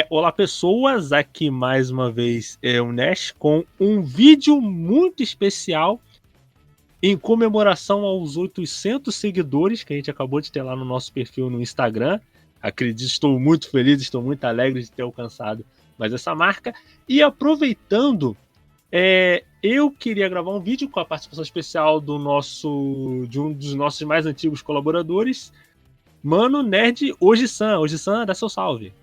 Olá pessoas, aqui mais uma vez o Nash com um vídeo muito especial em comemoração aos 800 seguidores que a gente acabou de ter lá no nosso perfil no Instagram. Acredito, estou muito feliz, estou muito alegre de ter alcançado mais essa marca. E aproveitando, eu queria gravar um vídeo com a participação especial de um dos nossos mais antigos colaboradores, Mano Nerd Oji-san. Oji-san, dá seu salve.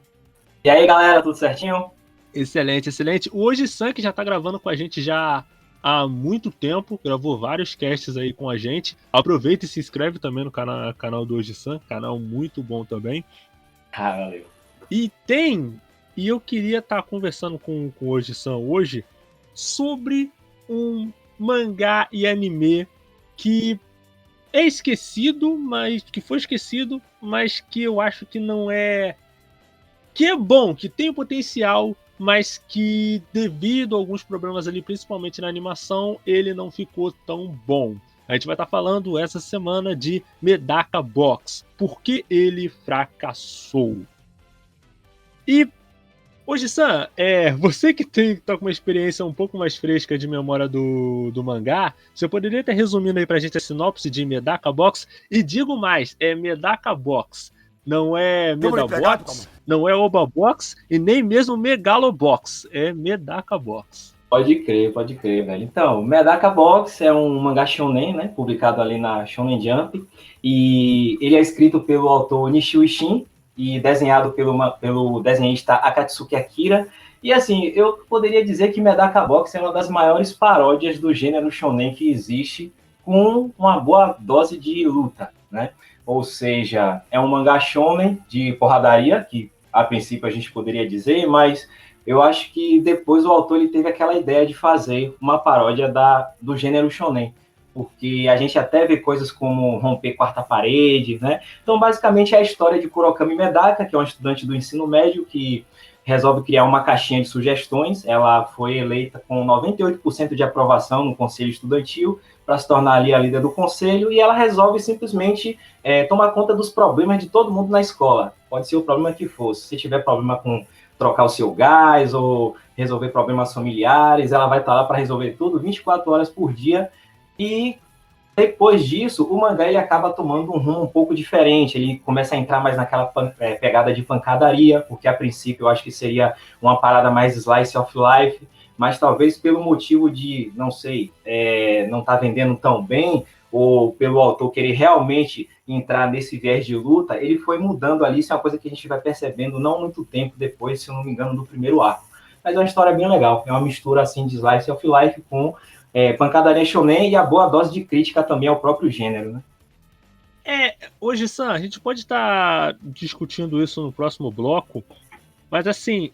E aí, galera, tudo certinho? Excelente, excelente. O Oji-san, que já tá gravando com a gente já há muito tempo, gravou vários casts aí com a gente. Aproveita e se inscreve também no canal do Oji-san, canal muito bom também. Ah, valeu. E eu queria estar conversando com o Oji-san hoje sobre um mangá e anime que é esquecido, mas que foi esquecido, mas que eu acho que não é... que é bom, que tem o potencial, mas que devido a alguns problemas ali, principalmente na animação, ele não ficou tão bom. A gente vai estar falando essa semana de Medaka Box, por que ele fracassou. E, Oji-san, você que tá com uma experiência um pouco mais fresca de memória do mangá, você poderia estar resumindo aí pra gente a sinopse de Medaka Box? E digo mais, é Medaka Box. Não é Medabox, não é Obabox e nem mesmo Megalobox. É Medaka Box. Pode crer, velho. Então, Medaka Box é um mangá shonen, né? Publicado ali na Shonen Jump. E ele é escrito pelo autor Nishio Ishin e desenhado pelo desenhista Akatsuki Akira. E assim, eu poderia dizer que Medaka Box é uma das maiores paródias do gênero shonen que existe, com uma boa dose de luta, né? Ou seja, é um mangá shonen de porradaria, que a princípio a gente poderia dizer, mas eu acho que depois o autor ele teve aquela ideia de fazer uma paródia do gênero shonen, porque a gente até vê coisas como romper quarta parede, né? Então, basicamente, é a história de Kurokami Medaka, que é uma estudante do ensino médio que resolve criar uma caixinha de sugestões. Ela foi eleita com 98% de aprovação no conselho estudantil para se tornar ali a líder do conselho, e ela resolve simplesmente tomar conta dos problemas de todo mundo na escola. Pode ser o problema que for. Se tiver problema com trocar o seu gás ou resolver problemas familiares, ela vai estar lá para resolver tudo 24 horas por dia. E depois disso, o mangá ele acaba tomando um rumo um pouco diferente. Ele começa a entrar mais naquela pegada de pancadaria, porque a princípio eu acho que seria uma parada mais slice of life, mas talvez pelo motivo de, não sei, não tá vendendo tão bem, ou pelo autor querer realmente entrar nesse viés de luta, ele foi mudando ali. Isso é uma coisa que a gente vai percebendo não muito tempo depois, se eu não me engano, do primeiro arco. Mas é uma história bem legal. É uma mistura assim de slice of life com pancadaria shonen e a boa dose de crítica também ao próprio gênero, né? Hoje, Sam, a gente pode estar discutindo isso no próximo bloco, mas assim,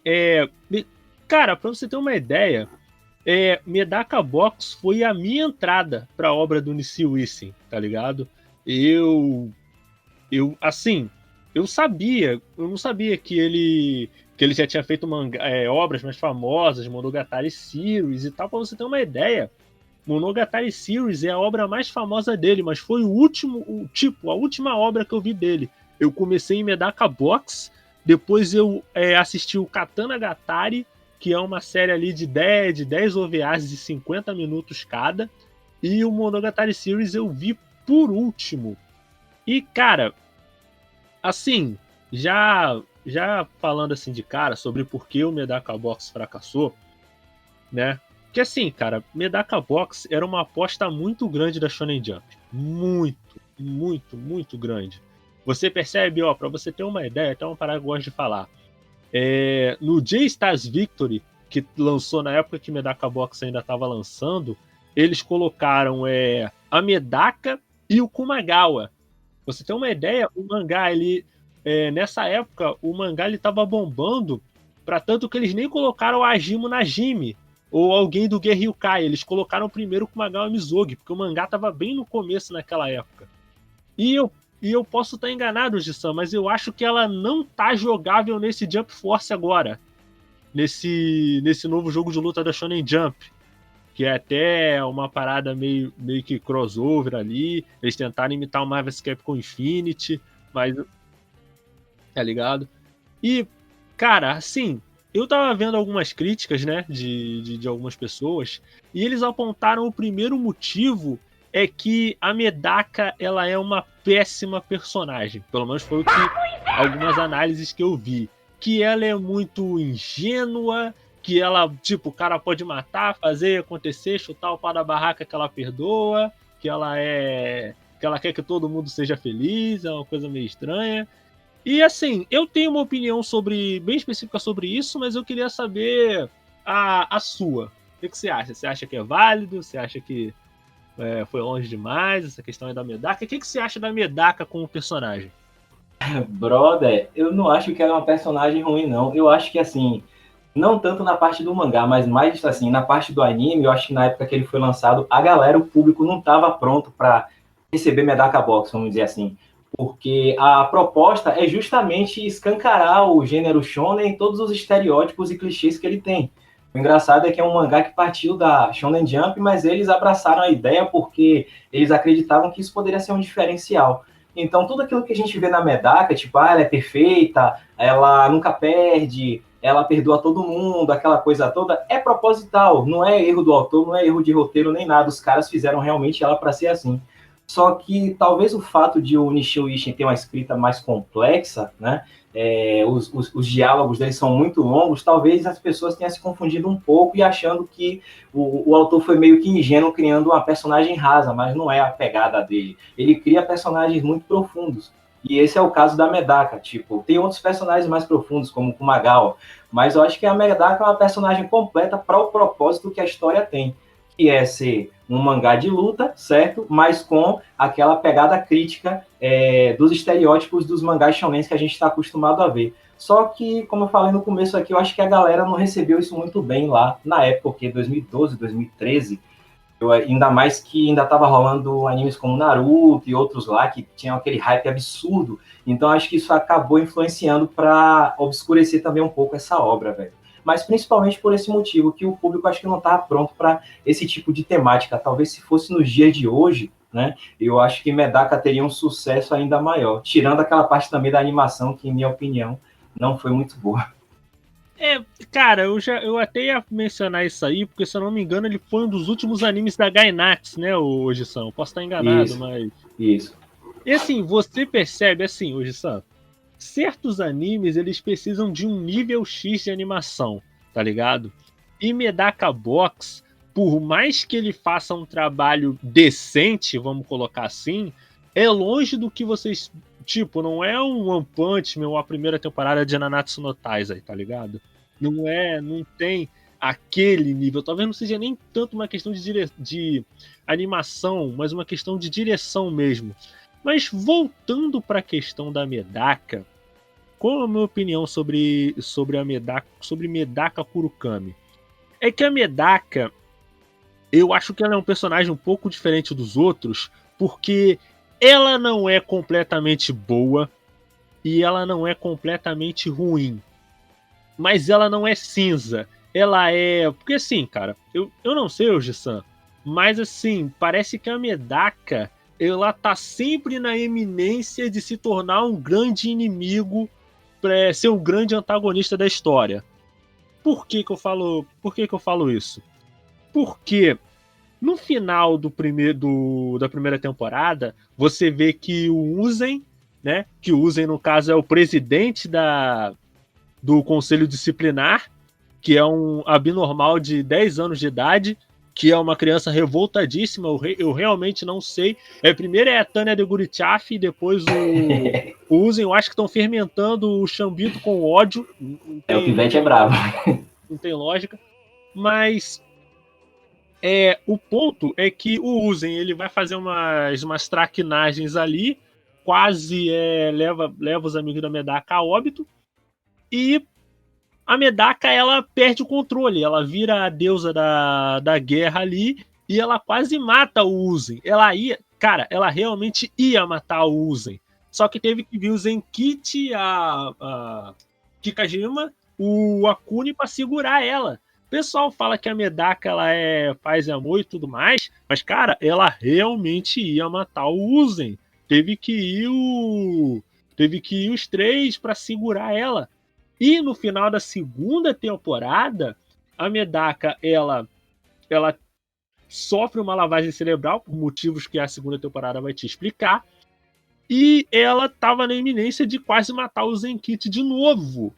cara, pra você ter uma ideia, Medaka Box foi a minha entrada pra obra do Nishio Ishin, tá ligado? Assim, eu não sabia que ele já tinha feito obras mais famosas, Monogatari Series e tal, pra você ter uma ideia. Monogatari Series é a obra mais famosa dele, mas foi a última obra que eu vi dele. Eu comecei em Medaka Box, depois eu assisti o Katana Gatari, que é uma série ali de 10 OVAs de 50 minutos cada, e o Monogatari Series eu vi por último. E, cara, assim, já falando assim de cara sobre por que o Medaka Box fracassou, né? Que assim, cara, Medaka Box era uma aposta muito grande da Shonen Jump. Muito, muito, muito grande. Você percebe, ó, pra você ter uma ideia, até uma parada que eu gosto de falar. No J-Stars Victory, que lançou na época que Medaka Box ainda estava lançando, eles colocaram a Medaka e o Kumagawa. Você tem uma ideia, o mangá, nessa época, o mangá ele tava bombando, pra tanto que eles nem colocaram a Ajimo Najimi, ou alguém do Geryukai, eles colocaram primeiro o Kumagawa Mizogi, porque o mangá tava bem no começo naquela época. E eu posso estar enganado, Gissan, mas eu acho que ela não tá jogável nesse Jump Force agora. Nesse novo jogo de luta da Shonen Jump. Que é até uma parada meio que crossover ali. Eles tentaram imitar o Marvel's Capcom Infinity, mas... Tá ligado? E Cara, assim, eu tava vendo algumas críticas, né, de algumas pessoas, e eles apontaram o primeiro motivo é que a Medaka, ela é uma péssima personagem. Pelo menos foi o que algumas análises que eu vi. Que ela é muito ingênua, que ela, tipo, o cara pode matar, fazer acontecer, chutar o pau da barraca que ela perdoa, que ela é... que ela quer que todo mundo seja feliz, é uma coisa meio estranha. E assim, eu tenho uma opinião sobre bem específica sobre isso, mas eu queria saber a sua. O que você acha? Você acha que é válido? Você acha que foi longe demais? Essa questão é da Medaka? O que você acha da Medaka como personagem? Brother, eu não acho que ela é uma personagem ruim, não. Eu acho que, assim, não tanto na parte do mangá, mas mais, assim, na parte do anime, eu acho que na época que ele foi lançado, a galera, o público não estava pronto para receber Medaka Box, vamos dizer assim. Porque a proposta é justamente escancarar o gênero shonen em todos os estereótipos e clichês que ele tem. O engraçado é que é um mangá que partiu da Shonen Jump, mas eles abraçaram a ideia porque eles acreditavam que isso poderia ser um diferencial. Então, tudo aquilo que a gente vê na Medaka, tipo, ela é perfeita, ela nunca perde, ela perdoa todo mundo, aquela coisa toda, é proposital, não é erro do autor, não é erro de roteiro nem nada, os caras fizeram realmente ela para ser assim. Só que talvez o fato de o Nishio Ishin ter uma escrita mais complexa, né, os diálogos dele são muito longos, talvez as pessoas tenham se confundido um pouco e achando que o autor foi meio que ingênuo criando uma personagem rasa, mas não é a pegada dele. Ele cria personagens muito profundos. E esse é o caso da Medaka. Tipo, tem outros personagens mais profundos, como o Kumagawa, mas eu acho que a Medaka é uma personagem completa para o propósito que a história tem, que é ser um mangá de luta, certo? Mas com aquela pegada crítica dos estereótipos dos mangás shonens que a gente está acostumado a ver. Só que, como eu falei no começo aqui, eu acho que a galera não recebeu isso muito bem lá na época, porque 2012, 2013, ainda mais que ainda estava rolando animes como Naruto e outros lá que tinham aquele hype absurdo. Então acho que isso acabou influenciando para obscurecer também um pouco essa obra, velho. Mas principalmente por esse motivo, que o público acho que não estava pronto para esse tipo de temática. Talvez se fosse nos dias de hoje, né, eu acho que Medaka teria um sucesso ainda maior. Tirando aquela parte também da animação, que, em minha opinião, não foi muito boa. Cara, eu até ia mencionar isso aí, porque se eu não me engano, ele foi um dos últimos animes da Gainax, né, o Oji-san? Posso estar enganado, Isso, mas. isso. E assim, você percebe assim, Oji-san, certos animes eles precisam de um nível X de animação, tá ligado? E Medaka Box, por mais que ele faça um trabalho decente, vamos colocar assim, é longe do que vocês. Tipo, não é um One Punch Man ou a primeira temporada de Nanatsu no Taizai, tá ligado? Não tem aquele nível. Talvez não seja nem tanto uma questão de animação, mas uma questão de direção mesmo. Mas voltando para a questão da Medaka, qual é a minha opinião sobre a Medaka, sobre Medaka Kurukami? É que a Medaka, eu acho que ela é um personagem um pouco diferente dos outros, porque ela não é completamente boa e ela não é completamente ruim. Mas ela não é cinza. Ela é. Porque assim, cara, eu não sei, Oji-san, mas assim, parece que a Medaka ela tá sempre na eminência de se tornar um grande inimigo, pra ser um grande antagonista da história. Por que que eu falo isso? Porque no final da primeira temporada, você vê que o Uzen, né? Que o Uzen, no caso, é o presidente do conselho disciplinar, que é um abnormal de 10 anos de idade, que é uma criança revoltadíssima, eu realmente não sei. Primeiro é a Tânia de Gurichaf, e depois o Uzen, eu acho que estão fermentando o Chambito com ódio. O Pivete é bravo. Não tem lógica. Mas o ponto é que o Uzen ele vai fazer umas traquinagens ali, quase leva os amigos da Medaka a óbito, e a Medaka ela perde o controle, ela vira a deusa da guerra ali e ela quase mata o Uzen. Ela realmente ia matar o Uzen, só que teve que vir o Zenkichi, a Kikajima, o Akuni para segurar ela. O pessoal fala que a Medaka ela é paz e amor e tudo mais, mas cara, ela realmente ia matar o Uzen. Teve que ir os três para segurar ela. E no final da segunda temporada, a Medaka, ela sofre uma lavagem cerebral, por motivos que a segunda temporada vai te explicar, e ela estava na iminência de quase matar o Zenkit de novo.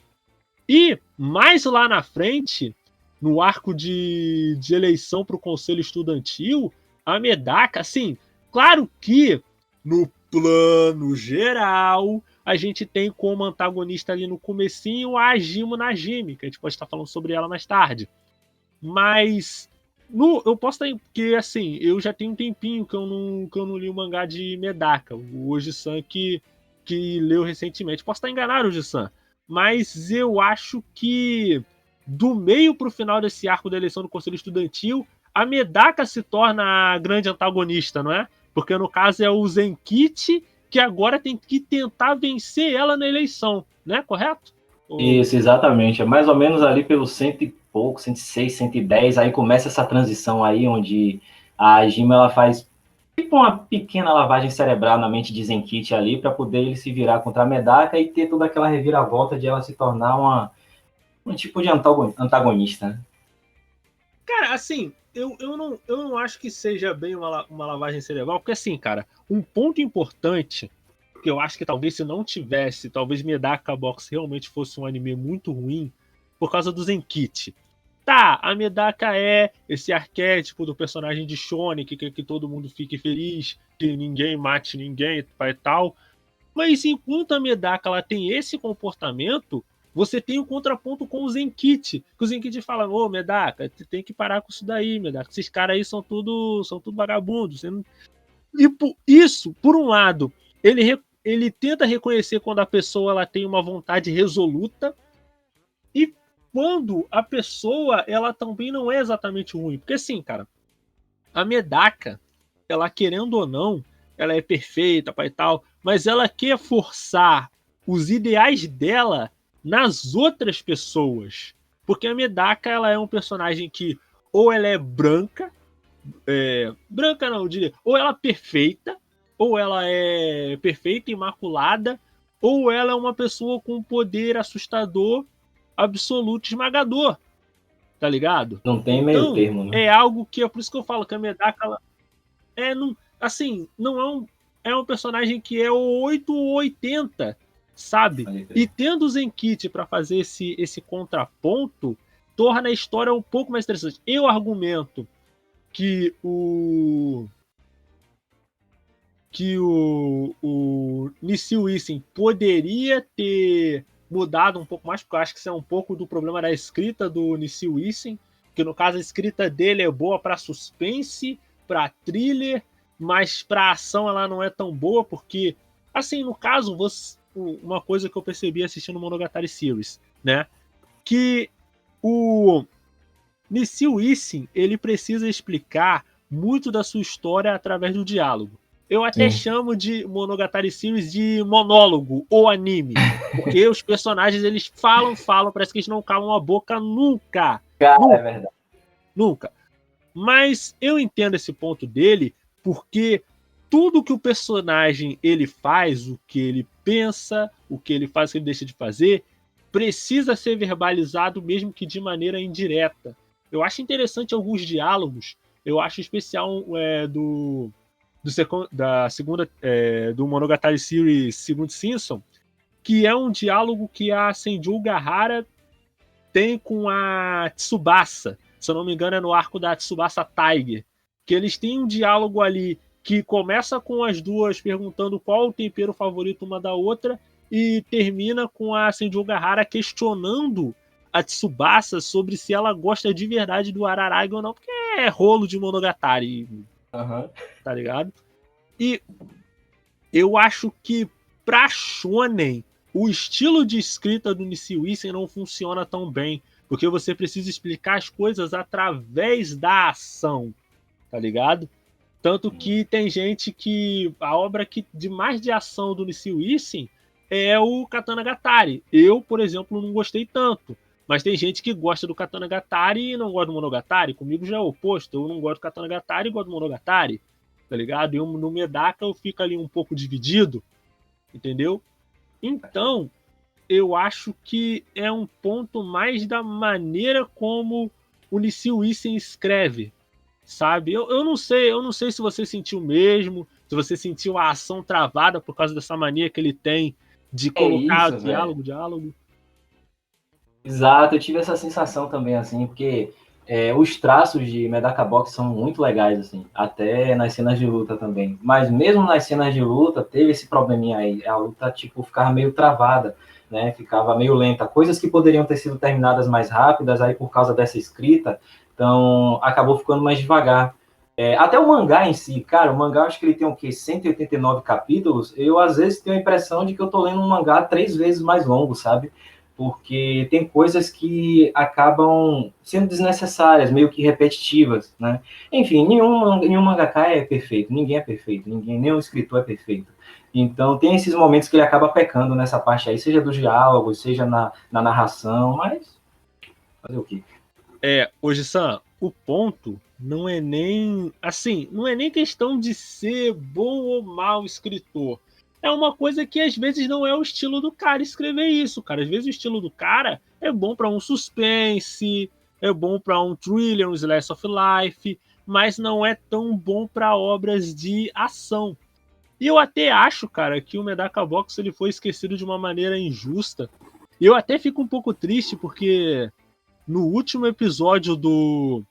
E mais lá na frente, no arco de eleição para o Conselho Estudantil, a Medaka, assim, claro que no plano geral, a gente tem como antagonista ali no comecinho a Hajime Najime, que a gente pode estar falando sobre ela mais tarde. Mas eu posso estar. Porque assim, eu já tenho um tempinho que eu não li o mangá de Medaka, o Oji-san que leu recentemente. Posso estar enganado, Oji-san, mas eu acho que do meio pro final desse arco da eleição do Conselho Estudantil, a Medaka se torna a grande antagonista, não é? Porque no caso é o Zenkit que agora tem que tentar vencer ela na eleição, né? Correto? Isso, exatamente. É mais ou menos ali pelo cento e pouco, 106, 110, aí começa essa transição aí, onde a Jima, ela faz tipo uma pequena lavagem cerebral na mente de Zenkit ali, para poder ele se virar contra a Medaka e ter toda aquela reviravolta de ela se tornar um tipo de antagonista, né? Cara, assim, eu não acho que seja bem uma lavagem cerebral, porque assim, cara, um ponto importante que eu acho que talvez se não tivesse, talvez Medaka Box realmente fosse um anime muito ruim por causa do Zenkit. Tá, a Medaka é esse arquétipo do personagem de Shonen que quer que todo mundo fique feliz, que ninguém mate ninguém e tal. Mas enquanto a Medaka ela tem esse comportamento, você tem um contraponto com o Zenkit. Que o Zenkit fala: ô, Medaka, você tem que parar com isso daí, Medaka. Esses caras aí são tudo vagabundos. Não... E por isso, por um lado, ele tenta reconhecer quando a pessoa ela tem uma vontade resoluta e quando a pessoa ela também não é exatamente ruim. Porque assim, cara, a Medaka, ela querendo ou não, ela é perfeita, pai e tal, mas ela quer forçar os ideais dela nas outras pessoas. Porque a Medaka, ela é um personagem que ou ela é branca, branca não, eu diria, ou ela é perfeita, ou ela é perfeita, imaculada, ou ela é uma pessoa com poder assustador, absoluto, esmagador, tá ligado? Não tem meio Então, termo, né? é algo que é por isso que eu falo que a Medaka, ela não, assim, não é um personagem que é o 8 ou 80, sabe? E tendo o Zenkit para fazer esse contraponto, torna a história um pouco mais interessante. Eu argumento que o Nissil Isen poderia ter mudado um pouco mais, porque eu acho que isso é um pouco do problema da escrita do Nissil Isen, que no caso a escrita dele é boa para suspense, para thriller, mas para ação ela não é tão boa, porque, assim, no caso, uma coisa que eu percebi assistindo Monogatari Series, né, que o Nissil Isen, ele precisa explicar muito da sua história através do diálogo. Eu até Sim. chamo de Monogatari Series de monólogo ou anime, porque os personagens eles falam, parece que eles não calam a boca nunca. Cara, é Nunca, verdade. nunca. Mas eu entendo esse ponto dele, porque tudo que o personagem ele faz, o que ele pensa, o que ele faz, o que ele deixa de fazer, precisa ser verbalizado, mesmo que de maneira indireta. Eu acho interessante alguns diálogos. Eu acho especial da segunda do Monogatari Series Segundo Season, que é um diálogo que a Senju Gahara tem com a Tsubasa. Se eu não me engano, é no arco da Tsubasa Tiger. Que eles têm um diálogo ali que começa com as duas perguntando qual o tempero favorito uma da outra e termina com a Senju Gahara questionando a Tsubasa sobre se ela gosta de verdade do Araragi ou não, porque é rolo de Monogatari, tá ligado? E eu acho que pra shonen, o estilo de escrita do Nissil Isen não funciona tão bem, porque você precisa explicar as coisas através da ação, tá ligado? Tanto que tem gente que a obra que de mais de ação do Nissil Isen é o Katana Gatari. Eu, por exemplo, não gostei tanto. Mas tem gente que gosta do Katana Gatari e não gosta do Monogatari. Comigo já é o oposto. Eu não gosto do Katana Gatari e gosto do Monogatari. Tá ligado? E no Medaka eu fico ali um pouco dividido. Entendeu? Então, eu acho que é um ponto mais da maneira como o Nissio Isen escreve, sabe? Eu não sei se você sentiu mesmo, se você sentiu a ação travada por causa dessa mania que ele tem de É colocar isso, velho. diálogo. Exato, eu tive essa sensação também, assim, porque os traços de Medaka Box são muito legais, assim, até nas cenas de luta também. Mas mesmo nas cenas de luta, teve esse probleminha aí, a luta, tipo, ficava meio travada, né, ficava meio lenta. Coisas que poderiam ter sido terminadas mais rápidas, aí por causa dessa escrita, então acabou ficando mais devagar. Até o mangá em si, cara, o mangá acho que ele tem o quê? 189 capítulos. Eu, às vezes, tenho a impressão de que eu tô lendo um mangá 3 vezes mais longo, sabe? Porque tem coisas que acabam sendo desnecessárias, meio que repetitivas, né? Enfim, nenhum mangaka é perfeito, ninguém é perfeito, nenhum escritor é perfeito. Então, tem esses momentos que ele acaba pecando nessa parte aí, seja dos diálogos, seja na narração, mas fazer o quê? Hoje-san, o ponto não é nem assim, não é nem questão de ser bom ou mau escritor. É uma coisa que às vezes não é o estilo do cara escrever isso, cara. Às vezes o estilo do cara é bom para um suspense, é bom para um thriller, um slice of life, mas não é tão bom para obras de ação. E eu até acho, cara, que o Medaka Box ele foi esquecido de uma maneira injusta. E eu até fico um pouco triste porque no último episódio do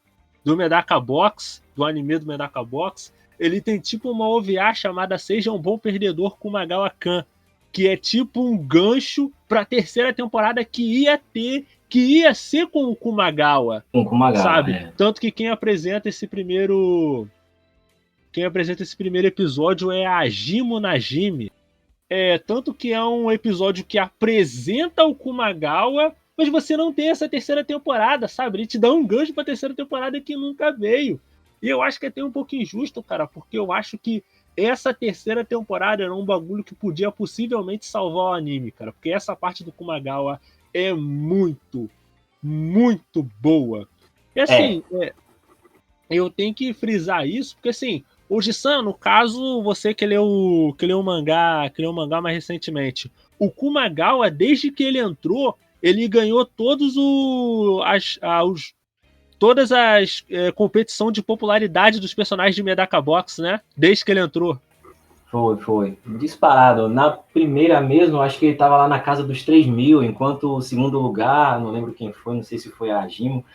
Medaka Box, do anime do Medaka Box, ele tem tipo uma OVA chamada Seja um Bom Perdedor com Magawa Kan, que é tipo um gancho pra terceira temporada que ia ser com o Kumagawa, Com Kumagawa, sabe? Tanto que quem apresenta esse primeiro episódio é a Jimo Najimi. Tanto que é um episódio que apresenta o Kumagawa, mas você não tem essa terceira temporada, sabe? Ele te dá um gancho pra terceira temporada que nunca veio. E eu acho que é até um pouco injusto, cara, porque eu acho que essa terceira temporada era um bagulho que podia possivelmente salvar o anime, cara. Porque essa parte do Kumagawa é muito, muito boa. E É, assim, eu tenho que frisar isso, porque assim, o Jisan, no caso, você que leu o mangá mais recentemente, o Kumagawa, desde que ele entrou, ele ganhou todas as competição de popularidade dos personagens de Medaka Box, né? Desde que ele entrou. foi. Disparado. Na primeira mesmo, acho que ele estava lá na casa dos 3.000, enquanto o segundo lugar, não lembro quem foi, não sei se foi a Jimo,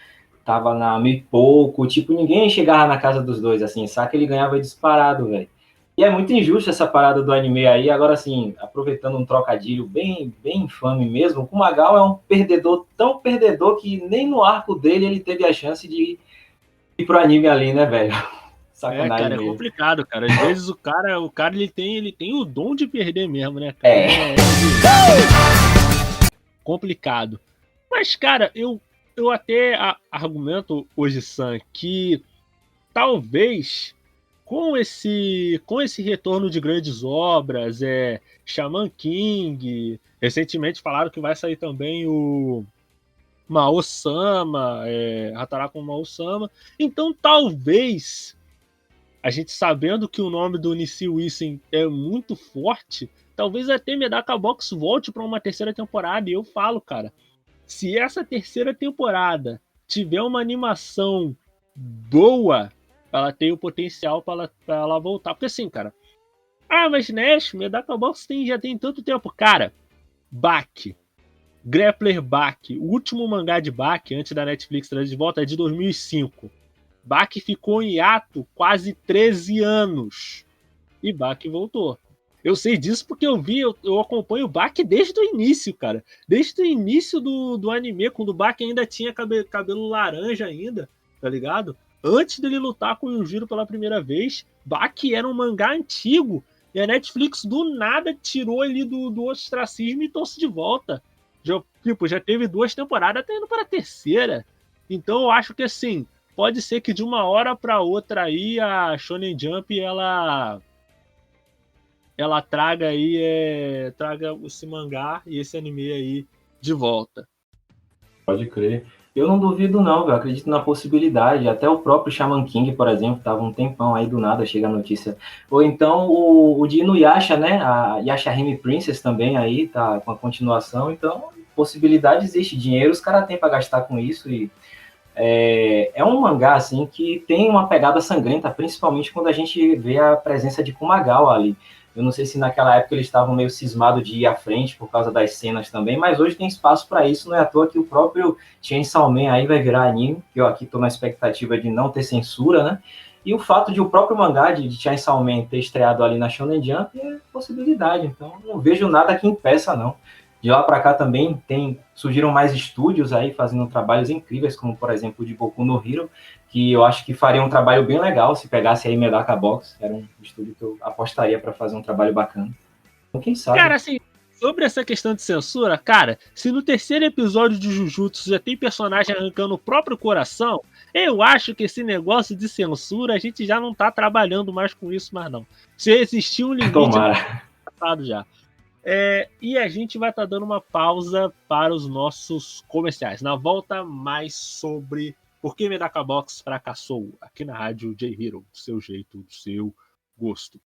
tava na meio e pouco, tipo, ninguém chegava na casa dos dois, assim, saca? Ele ganhava disparado, velho. E é muito injusto essa parada do anime aí. Agora, assim, aproveitando um trocadilho bem, bem infame mesmo, o Kumagal é um perdedor, tão perdedor que nem no arco dele ele teve a chance de ir pro anime ali, né, velho? Sacanagem Cara, é mesmo. complicado, cara. Às vezes o cara ele tem o dom de perder mesmo, né, cara? É, É complicado. Mas, cara, eu até argumento hoje, Sam, que talvez com esse retorno de grandes obras, Shaman King, recentemente falaram que vai sair também o Mao-sama, Hataraku no Mao-sama. Então, talvez, a gente sabendo que o nome do Nissio Isen é muito forte, talvez até Medaka Box volte para uma terceira temporada. E eu falo, cara, se essa terceira temporada tiver uma animação boa, ela tem o potencial pra ela voltar. Porque assim, cara. Mas Nash, Medaka Box já tem tanto tempo. Cara, Baki. Grappler Baki. O último mangá de Baki, antes da Netflix trazer de volta, é de 2005. Baki ficou em hiato quase 13 anos. E Baki voltou. Eu sei disso porque eu acompanho o Baki desde o início, cara. Desde o início do anime, quando o Baki ainda tinha cabelo laranja ainda, tá ligado? Antes dele lutar com o Yujiro pela primeira vez, Baki era um mangá antigo. E a Netflix do nada tirou ele do ostracismo e trouxe de volta. Já teve 2 temporadas, tá indo para a terceira. Então eu acho que assim, pode ser que de uma hora para outra aí a Shonen Jump ela traga esse mangá e esse anime aí de volta. pode crer. Eu não duvido não, eu acredito na possibilidade. Até o próprio Shaman King, por exemplo, estava um tempão aí do nada, chega a notícia. Ou então o de Inuyasha, né? A Yashahime Princess também aí, tá com a continuação. Então, possibilidade existe. Dinheiro os caras têm para gastar com isso. E é um mangá, assim, que tem uma pegada sangrenta, principalmente quando a gente vê a presença de Kumagawa ali. Eu não sei se naquela época eles estavam meio cismados de ir à frente por causa das cenas também, mas hoje tem espaço para isso, não é à toa que o próprio Chainsaw Man aí vai virar anime, que eu aqui estou na expectativa de não ter censura, né? E o fato de o próprio mangá de Chainsaw Man ter estreado ali na Shonen Jump é possibilidade, então não vejo nada que impeça, não. De lá para cá também surgiram mais estúdios aí fazendo trabalhos incríveis, como por exemplo o de Boku no Hero, que eu acho que faria um trabalho bem legal se pegasse aí Medaka Box, era um estúdio que eu apostaria para fazer um trabalho bacana. Então, quem sabe? Cara, assim, sobre essa questão de censura, cara, se no terceiro episódio de Jujutsu já tem personagem arrancando o próprio coração, eu acho que esse negócio de censura a gente já não tá trabalhando mais com isso, mais não. Se existir um limite, Tomara. passado já. E a gente vai estar dando uma pausa para os nossos comerciais. Na volta, mais sobre por que Medaka Box fracassou aqui na rádio J-Hero, do seu jeito, do seu gosto.